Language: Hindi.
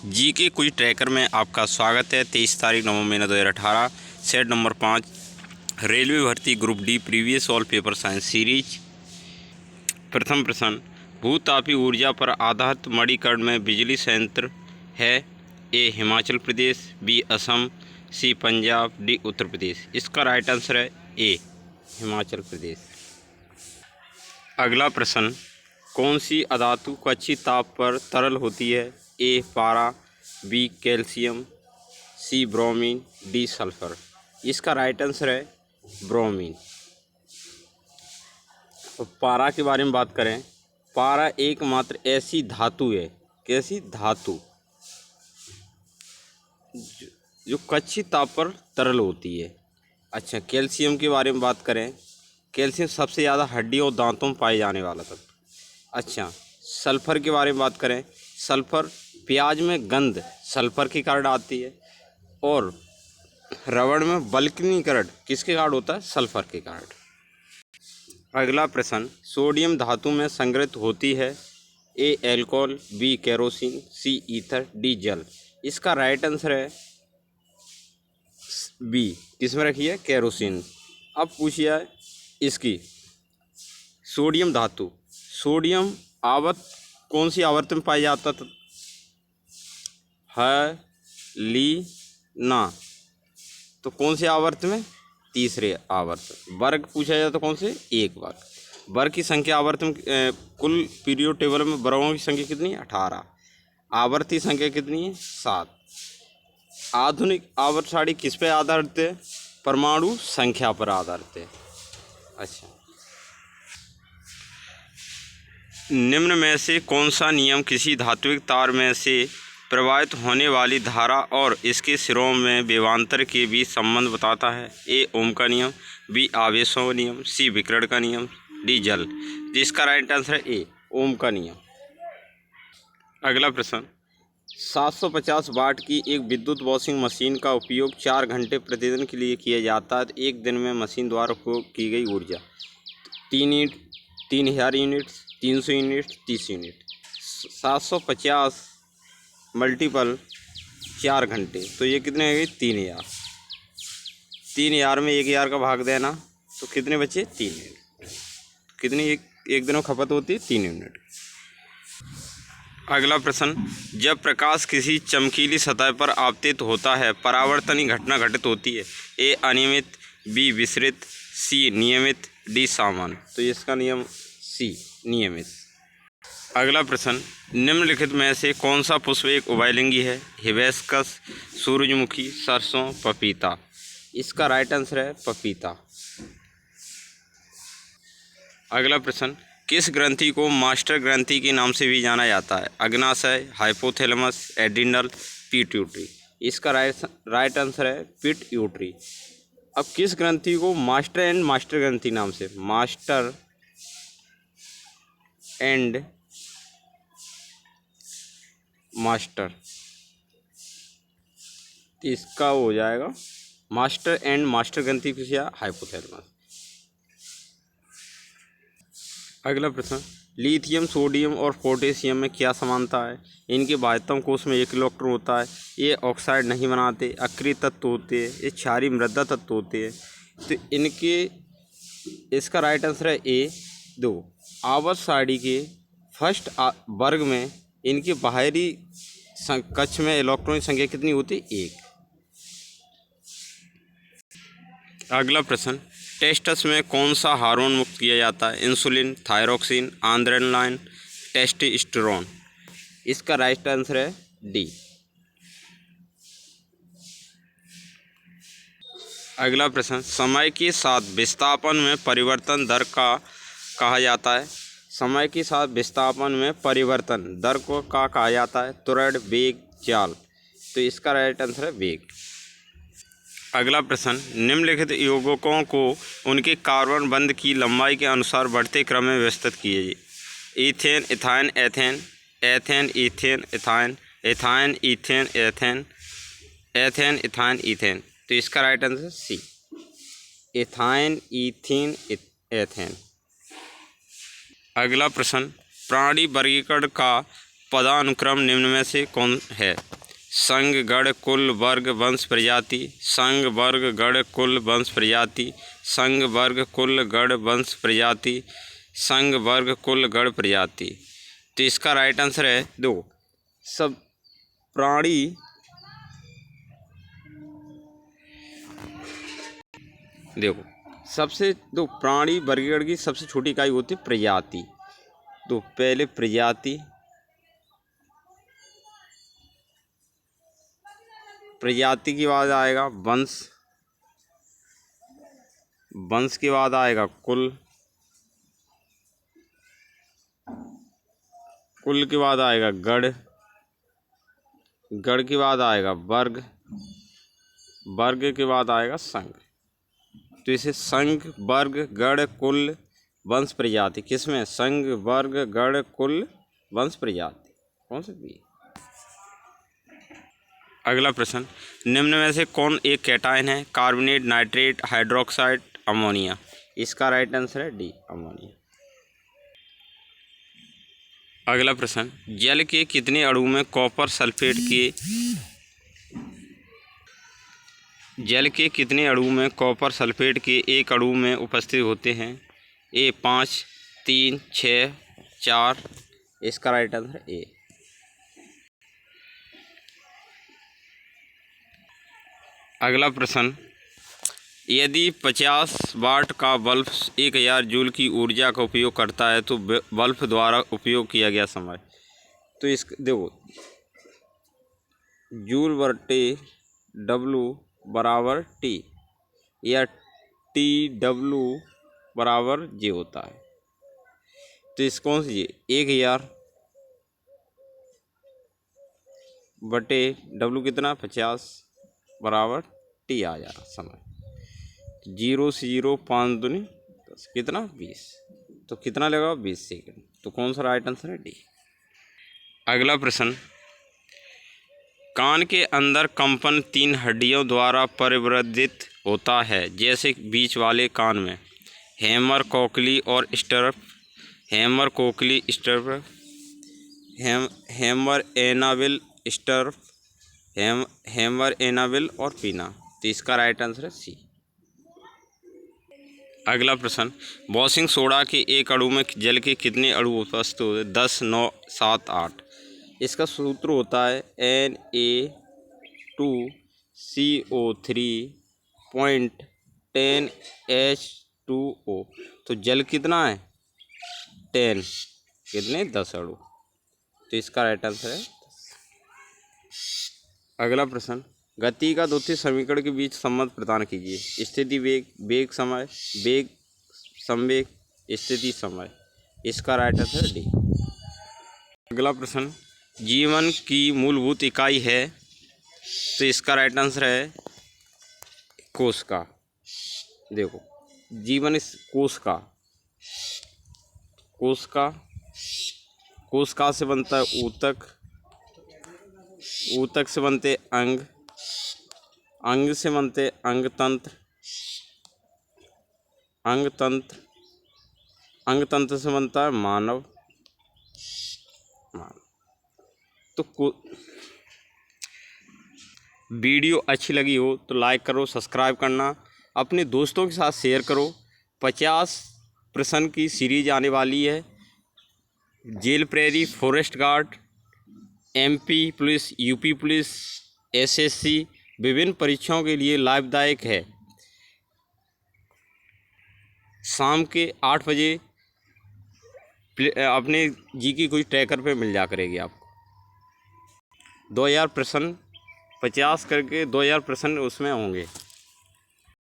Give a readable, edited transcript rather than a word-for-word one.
जीके क्विज ट्रैकर में आपका स्वागत है। 23 तारीख नवंबर महीना 2018। सेट नंबर 5 रेलवे भर्ती group D previous all paper science series. प्रथम प्रश्न, भूतापीय ऊर्जा पर आधारित मणिकर्ण में बिजली संयंत्र है? ए हिमाचल प्रदेश, बी असम, सी पंजाब, डी उत्तर प्रदेश। इसका राइट आंसर है ए हिमाचल प्रदेश। अगला प्रश्न, कौन सी अधातु कच्ची ताप पर तरल होती है? ए पारा, बी कैल्शियम, सी ब्रोमीन, डी सल्फर। इसका राइट आंसर है ब्रोमीन। तो पारा के बारे में बात करें, पारा एकमात्र ऐसी धातु है, कैसी धातु जो कच्ची ताप पर तरल होती है। अच्छा, कैल्शियम के बारे में बात करें, कैल्शियम सबसे ज़्यादा हड्डियों और दांतों में पाए जाने वाला तत्व। अच्छा, सल्फ़र के बारे में बात करें, सल्फ़र प्याज में गंध सल्फ़र के कारण आती है, और रबड़ में वल्कनीकरण किसके कारण होता है? सल्फ़र के कारण। अगला प्रश्न, सोडियम धातु में संग्रहित होती है? ए एल्कोहल, बी केरोसिन, सी ईथर, डी जल। इसका राइट आंसर है बी। किसमें रखी है? केरोसिन। अब पूछिए इसकी सोडियम धातु, सोडियम आवर्त कौन सी आवर्त में पाया जाता था? है ली ना, तो कौन से आवर्त में? तीसरे आवर्त। वर्ग पूछा जाए तो कौन से? एक वर्ग। वर्ग की संख्या आवर्त में कुल पीरियोड टेबल में वर्गों की संख्या कितनी है? 18। आवर्ती संख्या कितनी है? 7। आधुनिक आवर्त सारणी किस पे आधारित है? परमाणु संख्या पर आधारित है। अच्छा, निम्न में से कौन सा नियम किसी धात्विक तार में से प्रवाहित होने वाली धारा और इसके सिरों में विभवांतर के बीच संबंध बताता है? ए ओम का नियम, बी आवेशों का नियम, सी विकिरण का नियम, डी जल। जिसका राइट आंसर है ए ओम का नियम। अगला प्रश्न, 750 वाट की एक विद्युत वॉशिंग मशीन का उपयोग 4 घंटे प्रतिदिन के लिए किया जाता है। एक दिन में मशीन द्वारा उपयोग की गई ऊर्जा 3000 यूनिट, 300 यूनिट, 30 यूनिट। 750 मल्टीपल 4 घंटे, तो ये कितने हो गए? 3000। 3000 में 1000 का भाग देना तो कितने बचे? 3 यूनिट। कितनी एक दिन में खपत होती है? 3 यूनिट। अगला प्रश्न, जब प्रकाश किसी चमकीली सतह पर आपतित होता है परावर्तनीय घटना घटित होती है? ए अनियमित, बी विसरित, सी नियमित, डी सामान्य। तो इसका नियम सी नियमित। अगला प्रश्न, निम्नलिखित में से कौन सा पुष्प एक उभयलिंगी है? हिबिस्कस, सूरजमुखी, सरसों, पपीता। इसका राइट आंसर है पपीता। अगला प्रश्न, किस ग्रंथि को मास्टर ग्रंथि के नाम से भी जाना जाता है? अग्नाशय, हाइपोथैलेमस, एड्रिनल, पिट्यूटरी। इसका राइट आंसर है पिट्यूटरी। अब किस ग्रंथि को मास्टर ग्रंथि नाम से? मास्टर एंड मास्टर, इसका हो जाएगा मास्टर एंड मास्टर ग्रंथि किस या हाइपोथैलेमस। अगला प्रश्न, लिथियम, सोडियम और पोटेशियम में क्या समानता है? इनके बाह्यतम कोश में 1 इलेक्ट्रॉन होता है। ये ऑक्साइड नहीं बनाते, अक्रिय तत्व होते हैं, ये क्षारीय मृदा तत्व होते हैं। तो इसका राइट आंसर है ए 2। आवर्त सारणी के फर्स्ट वर्ग में इनके बाहरी कक्ष में इलेक्ट्रॉन की संख्या कितनी होती है? 1। अगला प्रश्न, टेस्टस में कौन सा हार्मोन मुक्त किया जाता है? Insulin, thyroxine, adrenaline, testosterone. इसका राइट आंसर है डी। अगला प्रश्न, समय के साथ विस्थापन में परिवर्तन दर का कहा जाता है? समय के साथ विस्थापन में परिवर्तन दर को का कहा जाता है? त्वरण, वेग, चाल। तो इसका राइट आंसर है वेग। अगला प्रश्न, निम्नलिखित यौगिकों को उनके कार्बन बंध की लंबाई के अनुसार बढ़ते क्रम में व्यवस्थित कीजिए। Ethane, ethyne, ethane, ethane, ethane, ethyne, ethyne, ethane, ethane, ethane, ethyne, ethane. तो इसका right answer C ethyne, ethane, ethane. अगला प्रश्न, प्राणी वर्गीकरण का पदानुक्रम निम्न में से कौन है? संघ, गण, कुल, वर्ग, वंश, प्रजाति। संघ, वर्ग, गण, कुल, वंश, प्रजाति। संघ, वर्ग, कुल, गण, वंश, प्रजाति। संघ, वर्ग, कुल, गण, प्रजाति। तो इसका राइट आंसर है दो। सब प्राणी देखो, सबसे दो प्राणी वर्गीकरण की सबसे छोटी इकाई होती है प्रजाति। तो पहले प्रजाति, प्रजाति के बाद आएगा वंश, वंश के बाद आएगा कुल, कुल के बाद आएगा गण, गण के बाद आएगा वर्ग, वर्ग के बाद आएगा संघ। तो इसे संघ, वर्ग, गण, कुल, वंश, प्रजाति किसमें? संघ, वर्ग, गण, कुल, वंश, प्रजाति। कौन सा भी? अगला प्रश्न, निम्न में से कौन एक कैटायन है? Carbonate, nitrate, hydroxide, ammonia. इसका राइट आंसर है डी, अमोनिया। अगला प्रश्न, जल के कितने अणु में कॉपर सल्फेट के जल के कितने अणु में कॉपर सल्फेट के एक अणु में उपस्थित होते हैं? ए 5, 3, 6, 4। इसका राइट आंसर ए। अगला प्रश्न, यदि 50 वाट का बल्ब 1000 जूल की ऊर्जा का उपयोग करता है तो बल्ब द्वारा उपयोग किया गया समय। तो इस देखो, जूल बटे डब्लू बराबर टी, या टी डब्लू बराबर जे होता है। तो इस कौन सी 1000 बटे डब्लू कितना 50 बराबर टी आ जा रहा समय। 0 से 0 5 दूनी 10 कितना 20। तो कितना लगेगा 20 सेकंड। तो कौन सा राइट आंसर है डी। अगला प्रश्न, कान के अंदर कंपन 3 हड्डियों द्वारा परिवर्धित होता है, जैसे बीच वाले कान में हेमर, कोकली और स्टर्प। हेमर, कोकली, स्टर्प, हेमर, एनाविल, स्टर्प, हेमर, एनाविल और पीना। तो इसका राइट आंसर है सी। अगला प्रश्न, वॉशिंग सोडा के एक अणु में जल के कितने अणु उपस्थित होते हैं? 10, 9, 7, 8। इसका सूत्र होता है Na2CO3.10H2O। तो जल कितना है 10, कितने 10 अणु। तो इसका राइट आंसर है। अगला प्रश्न, गति का द्वितीय समीकरण के बीच संबंध प्रदान कीजिए। स्थिति वेग, वेग समय, वेग संवेग, स्थिति समय। इसका राइट आंसर डी। अगला प्रश्न, जीवन की मूलभूत इकाई है। तो इसका राइट आंसर है कोशिका। देखो, जीवन इस कोशिका, कोशिका, कोशिका से बनता है ऊतक, ऊतक से बनते अंग, अंग से बनते अंगतंत्र, अंगतंत्र, अंगतंत्र से बनता है मानव। तो वीडियो अच्छी लगी हो तो लाइक करो, सब्सक्राइब करना, अपने दोस्तों के साथ शेयर करो। 50 प्रश्न की सीरीज आने वाली है। जेल प्रेरी, forest guard, MP police, UP police, SSC विभिन्न परीक्षाओं के लिए लाभदायक है। शाम के 8 बजे अपने जी की कोई ट्रैकर पे मिल जा करेगी आपको। 2000 प्रश्न 50 करके 2000 प्रश्न उसमें होंगे।